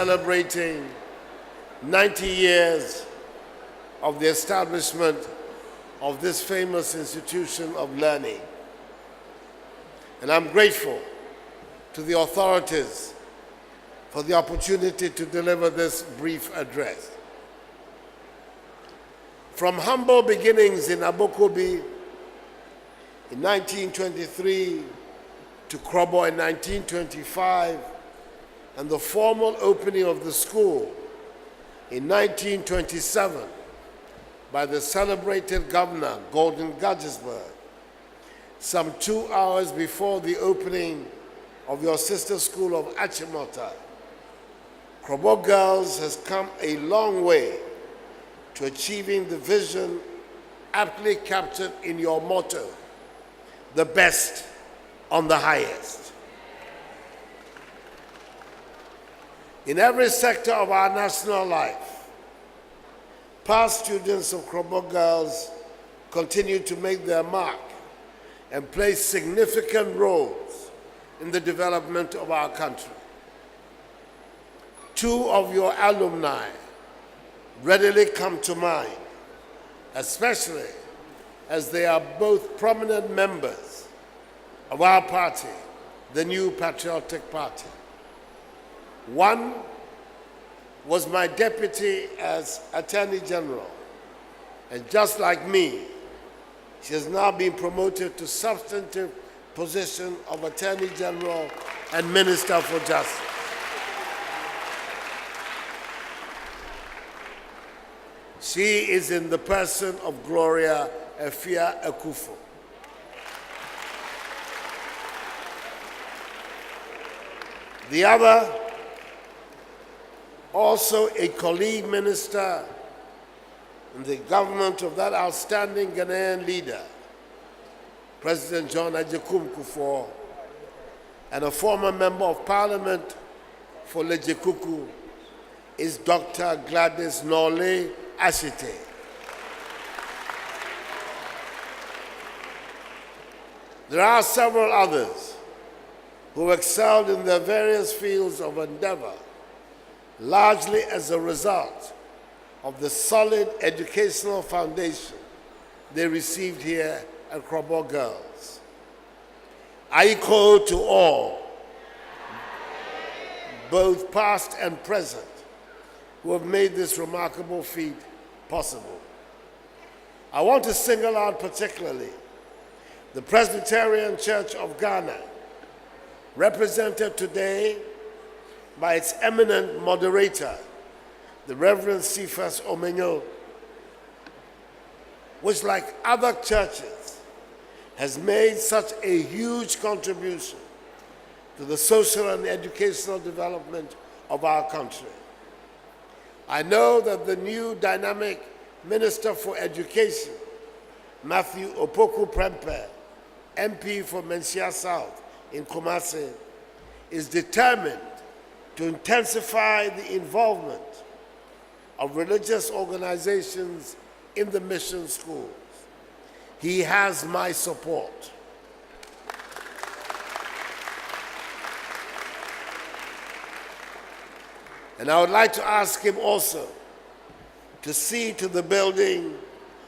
celebrating 90 years of the establishment of this famous institution of learning. And I'm grateful to the authorities for the opportunity to deliver this brief address. From humble beginnings in Abokobi in 1923 to Krobo in 1925, and the formal opening of the school in 1927 by the celebrated Governor Gordon Gagisberg, some 2 hours before the opening of your sister school of Achimota. Krobo Girls has come a long way to achieving the vision aptly captured in your motto, the best on the highest. In every sector of our national life, past students of Krobo Girls continue to make their mark and play significant roles in the development of our country. 2 of your alumni readily come to mind, especially as they are both prominent members of our party, the New Patriotic Party. One was my deputy as Attorney General, and just like me, she has now been promoted to substantive position of Attorney General and Minister for Justice. She is in the person of Gloria Efia Akufo. The other, also a colleague minister in the government of that outstanding Ghanaian leader, President John Agyekum Kufuor, and a former member of parliament for Lejekuku, is Dr. Gladys Norley Ashite. There are several others who excelled in their various fields of endeavor, largely as a result of the solid educational foundation they received here at Krobo Girls. I echo to all, both past and present, who have made this remarkable feat possible. I want to single out particularly the Presbyterian Church of Ghana, represented today by its eminent moderator, the Reverend Cephas Omenyo, which, like other churches, has made such a huge contribution to the social and educational development of our country. I know that the new dynamic Minister for Education, Matthew Opoku Prempeh, MP for Menchia South in Kumasi, is determined to intensify the involvement of religious organizations in the mission schools. He has my support. And I would like to ask him also to see to the building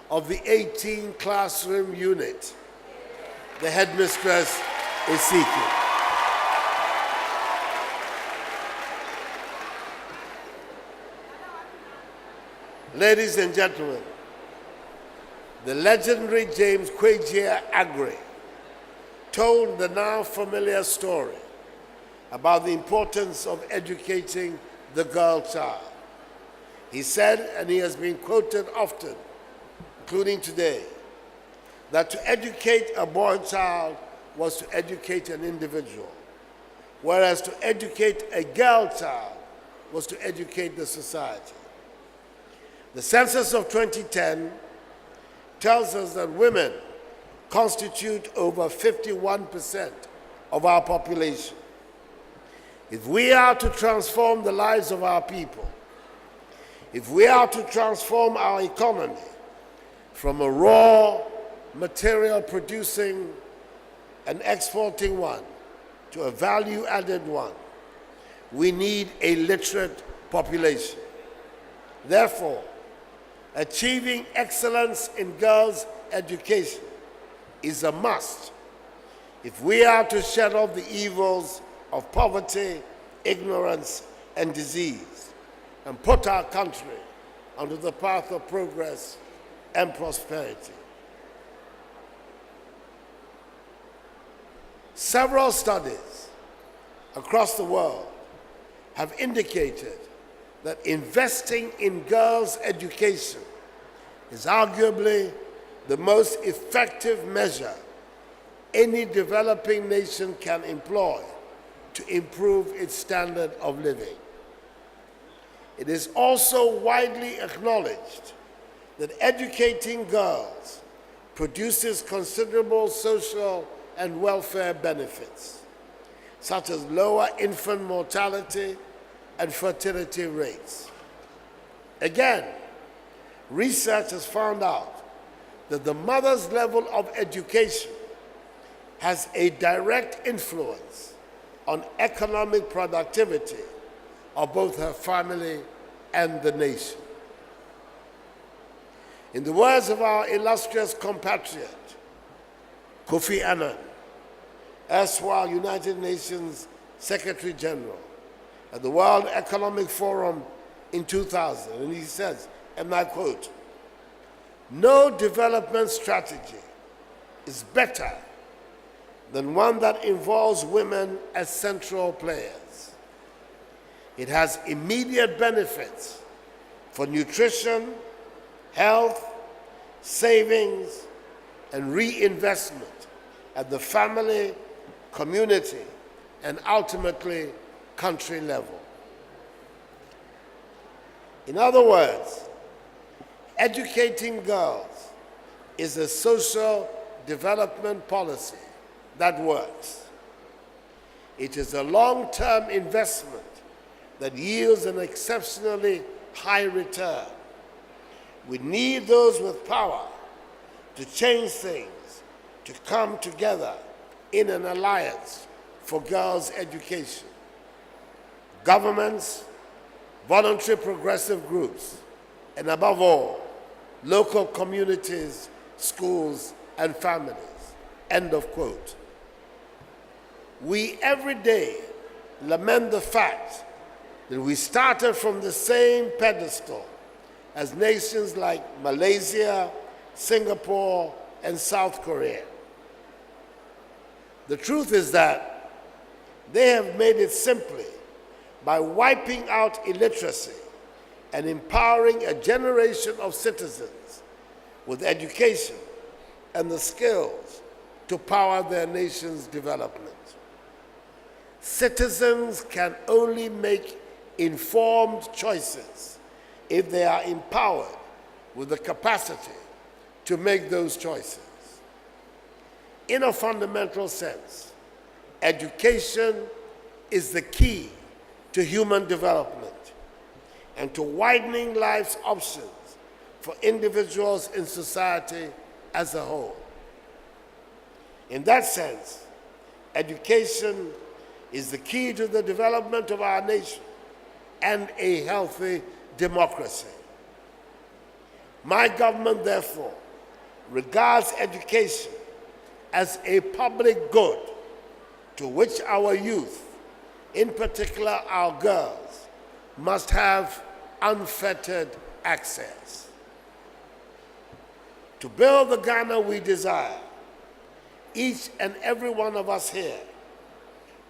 of the 18 classroom unit the headmistress is seeking. Ladies and gentlemen, the legendary James Kwejia Aggrey told the now familiar story about the importance of educating the girl child. He said, and he has been quoted often, including today, that to educate a boy child was to educate an individual, whereas to educate a girl child was to educate the society. The census of 2010 tells us that women constitute over 51% of our population. If we are to transform the lives of our people, if we are to transform our economy from a raw material producing and exporting one to a value-added one, we need a literate population. Therefore, achieving excellence in girls' education is a must if we are to shed off the evils of poverty, ignorance, and disease, and put our country onto the path of progress and prosperity. Several studies across the world have indicated that investing in girls' education is arguably the most effective measure any developing nation can employ to improve its standard of living. It is also widely acknowledged that educating girls produces considerable social and welfare benefits, such as lower infant mortality and fertility rates. Again, research has found out that the mother's level of education has a direct influence on economic productivity of both her family and the nation. In the words of our illustrious compatriot, Kofi Annan, erstwhile United Nations Secretary General at the World Economic Forum in 2000, and he says, and I quote, "No development strategy is better than one that involves women as central players. It has immediate benefits for nutrition, health, savings, and reinvestment at the family, community, and ultimately country level." In other words, educating girls is a social development policy that works. It is a long-term investment that yields an exceptionally high return. We need those with power to change things, to come together in an alliance for girls' education. Governments, voluntary progressive groups, and above all, local communities, schools, and families. End of quote. We every day lament the fact that we started from the same pedestal as nations like Malaysia, Singapore, and South Korea. The truth is that they have made it simply by wiping out illiteracy and empowering a generation of citizens with education and the skills to power their nation's development. Citizens can only make informed choices if they are empowered with the capacity to make those choices. In a fundamental sense, education is the key to human development and to widening life's options for individuals in society as a whole. In that sense, education is the key to the development of our nation and a healthy democracy. My government, therefore, regards education as a public good to which our youth, in particular our girls, must have unfettered access. To build the Ghana we desire, each and every one of us here,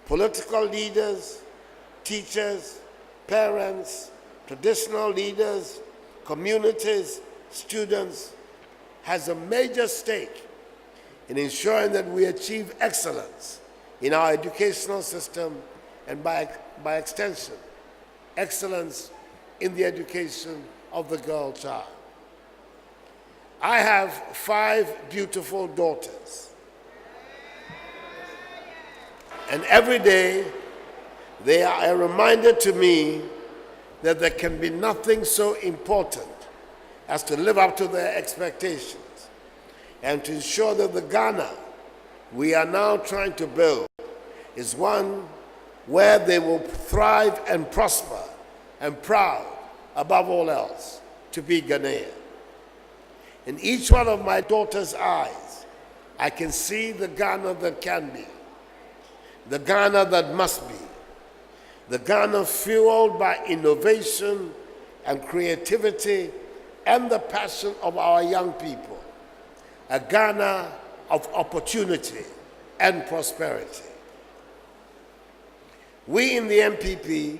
political leaders, teachers, parents, traditional leaders, communities, students, has a major stake in ensuring that we achieve excellence in our educational system and by extension, excellence in the education of the girl child. I have 5 beautiful daughters, and every day they are a reminder to me that there can be nothing so important as to live up to their expectations and to ensure that the Ghana we are now trying to build is one where they will thrive and prosper, and proud, above all else, to be Ghanaian. In each one of my daughter's eyes, I can see the Ghana that can be, the Ghana that must be, the Ghana fueled by innovation and creativity and the passion of our young people, a Ghana of opportunity and prosperity. We in the MPP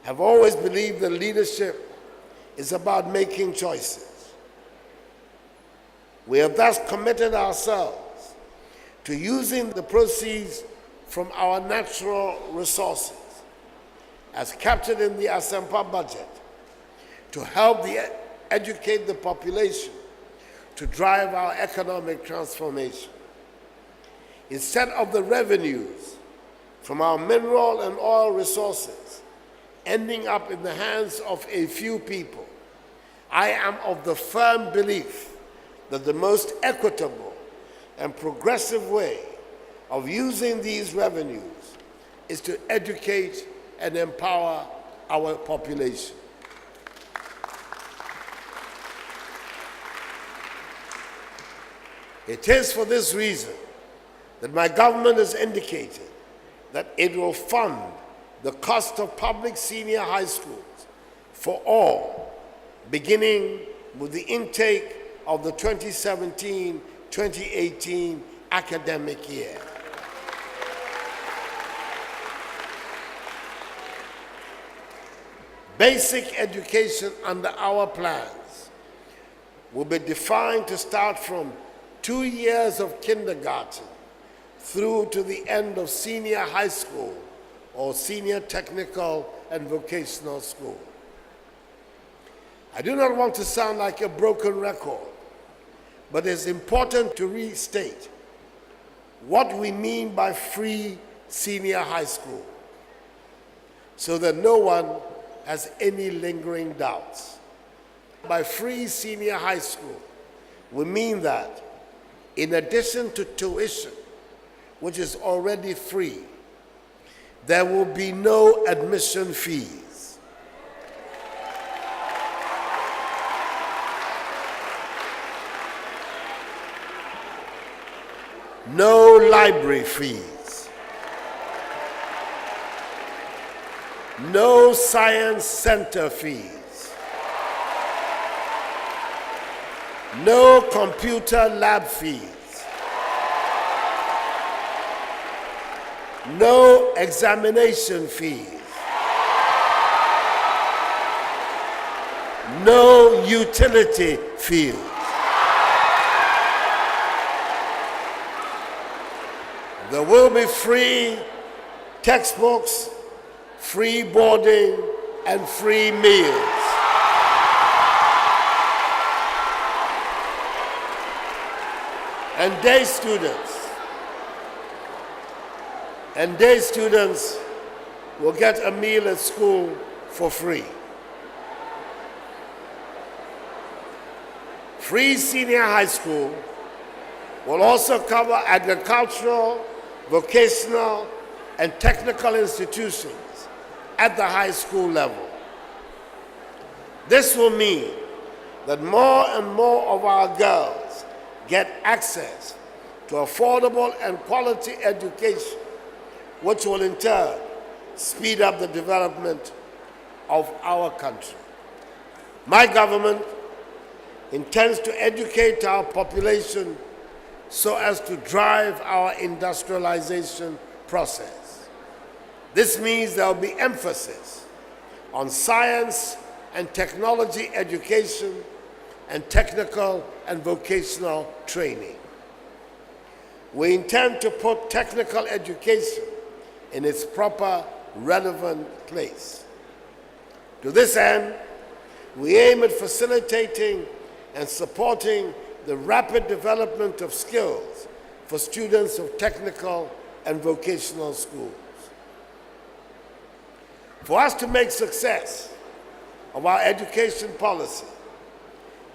have always believed that leadership is about making choices. We have thus committed ourselves to using the proceeds from our natural resources, as captured in the Asempa budget, to help educate the population to drive our economic transformation. Instead of the revenues from our mineral and oil resources ending up in the hands of a few people, I am of the firm belief that the most equitable and progressive way of using these revenues is to educate and empower our population. It is for this reason that my government has indicated that it will fund the cost of public senior high schools for all, beginning with the intake of the 2017-2018 academic year. Basic education under our plans will be defined to start from 2 years of kindergarten through to the end of senior high school or senior technical and vocational school. I do not want to sound like a broken record, but it's important to restate what we mean by free senior high school so that no one has any lingering doubts. By free senior high school, we mean that in addition to tuition, which is already free, there will be no admission fees. No library fees. No science center fees. No computer lab fees. No examination fees. No utility fees. There will be free textbooks, free boarding, and free meals. And day students will get a meal at school for free. Free senior high school will also cover agricultural, vocational, and technical institutions at the high school level. This will mean that more and more of our girls get access to affordable and quality education, which will in turn speed up the development of our country. My government intends to educate our population so as to drive our industrialization process. This means there will be emphasis on science and technology education and technical and vocational training. We intend to put technical education in its proper, relevant place. To this end, we aim at facilitating and supporting the rapid development of skills for students of technical and vocational schools. For us to make success of our education policy,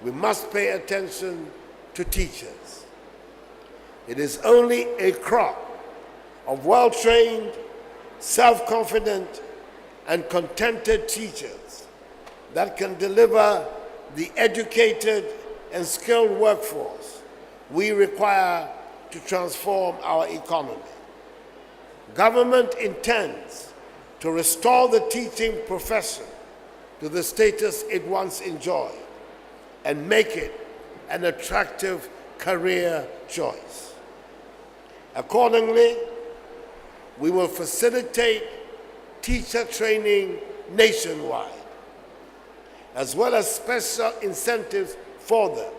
we must pay attention to teachers. It is only a crop of well-trained, self-confident, and contented teachers that can deliver the educated and skilled workforce we require to transform our economy. Government intends to restore the teaching profession to the status it once enjoyed and make it an attractive career choice. Accordingly, we will facilitate teacher training nationwide, as well as special incentives for them,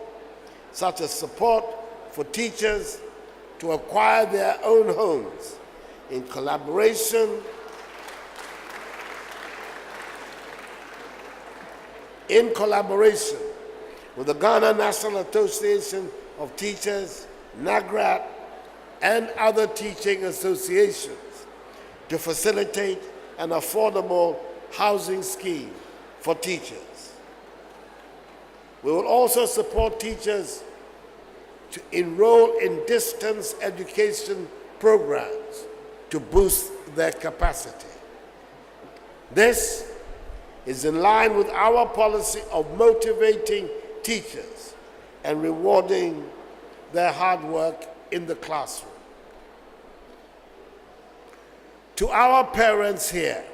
such as support for teachers to acquire their own homes in collaboration with the Ghana National Association of Teachers, NAGRAT, and other teaching associations to facilitate an affordable housing scheme for teachers. We will also support teachers to enroll in distance education programs to boost their capacity. This is in line with our policy of motivating teachers and rewarding their hard work in the classroom. To our parents here,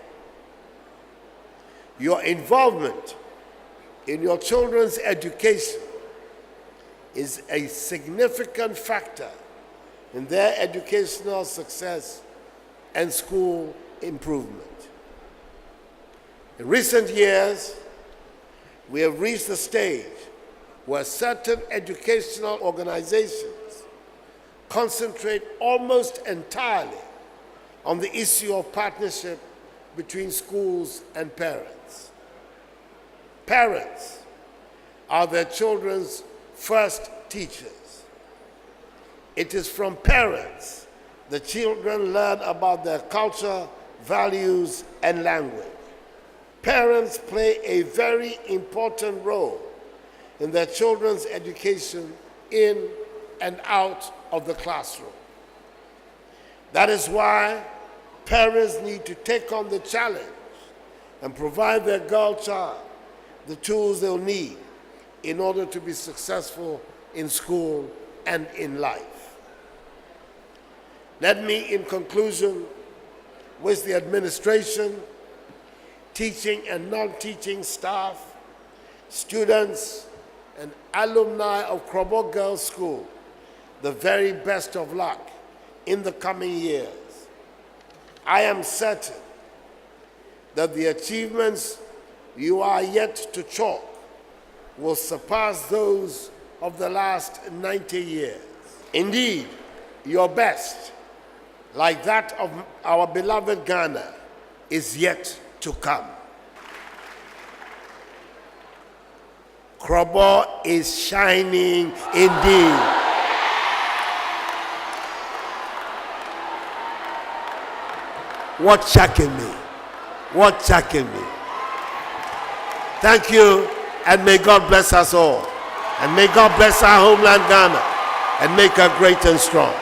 your involvement in your children's education is a significant factor in their educational success and school improvement. In recent years, we have reached a stage where certain educational organizations concentrate almost entirely on the issue of partnership between schools and parents. Parents are their children's first teachers. It is from parents the children learn about their culture, values, and language. Parents play a very important role in their children's education in and out of the classroom. That is why parents need to take on the challenge and provide their girl child the tools they'll need in order to be successful in school and in life. Let me, in conclusion, wish the administration, teaching and non-teaching staff, students, and alumni of Krobo Girls' School the very best of luck in the coming years. I am certain that the achievements you are yet to chalk will surpass those of the last 90 years. Indeed, your best, like that of our beloved Ghana, is yet to come. Krobo is shining indeed. What checking me? What checking me? Thank you, and may God bless us all. And may God bless our homeland Ghana and make her great and strong.